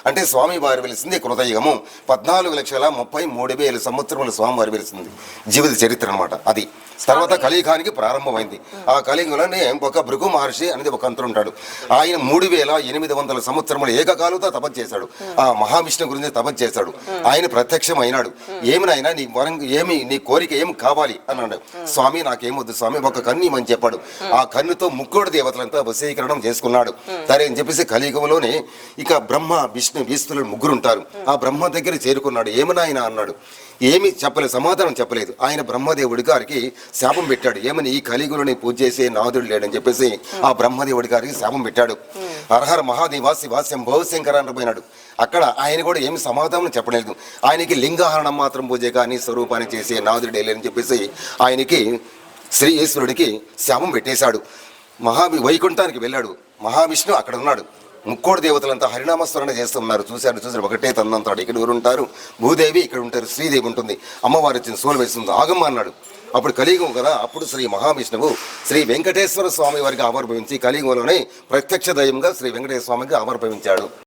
అంటే స్వామి వారు వెలిసింది కృతయుగము 14,33,000 సంవత్సరముల స్వామి వారు వెలిసింది జీవిత చరిత్ర అనమాట. అది తర్వాత కలియుగానికి ప్రారంభమైంది. ఆ కలియుగంలోనే ఒక భృగు మహర్షి అనేది ఒక అంతరు ఉంటాడు. ఆయన 3,800 సంవత్సరములు ఏకకాలంతో తపస్సు చేశాడు. ఆ మహావిష్ణు గురించి తపస్సు చేశాడు. ఆయన ప్రత్యక్షం అయినాడు. ఏమినైనా నీ వరం ఏమి, నీ కోరిక ఏమి కావాలి అన్నాడు. స్వామి నాకేమొద్దు స్వామి, ఒక కన్ను ఇమ్మని చెప్పాడు. ఆ కన్నుతో ముక్కోడు దేవతలంతా వశీకరణం చేసుకున్నాడు. సరే అని చెప్పేసి కలియుగంలోనే ఇక బ్రహ్మ విష్ణు ఈశ్వరులు ముగ్గురు ఉంటారు. ఆ బ్రహ్మ దగ్గర చేరుకున్నాడు. ఏమని ఆయన అన్నాడు, ఏమి చెప్పలేదు, సమాధానం చెప్పలేదు. ఆయన బ్రహ్మదేవుడి గారికి శాపం పెట్టాడు. ఏమని, ఈ కలియుగంలోని పూజ చేసే నాదుడు లేడని చెప్పేసి ఆ బ్రహ్మదేవుడి గారికి శాపం పెట్టాడు. హరహర మహాదేవ శివ శంభో శంకర పోయినాడు. అక్కడ ఆయన కూడా ఏమి సమాధానం చెప్పలేదు. ఆయనకి లింగాహరణం మాత్రం పూజ కానీ స్వరూపాన్ని చేసే నాదుడే లేదని చెప్పేసి ఆయనకి శ్రీ ఈశ్వరుడికి శాపం పెట్టేశాడు. వైకుంఠానికి వెళ్ళాడు. మహావిష్ణు అక్కడ ఉన్నాడు. ముక్కోడు దేవతలంతా హరినామస్మరణ చేస్తున్నారు. చూశాడు ఒకటే తన్నంతాడు. ఇక్కడ ఎవరు ఉంటారు, భూదేవి ఇక్కడ ఉంటారు, శ్రీదేవి ఉంటుంది. అమ్మవారు వచ్చింది, సోలు వేస్తుంది, ఆగమ్మ అన్నాడు. అప్పుడు కలియుగం కదా. అప్పుడు శ్రీ మహావిష్ణువు శ్రీ వెంకటేశ్వర స్వామి వారికి ఆవిర్భవించి కలియుగంలోనే ప్రత్యక్ష దైవంగా శ్రీ వెంకటేశ్వర స్వామికి ఆవిర్భవించాడు.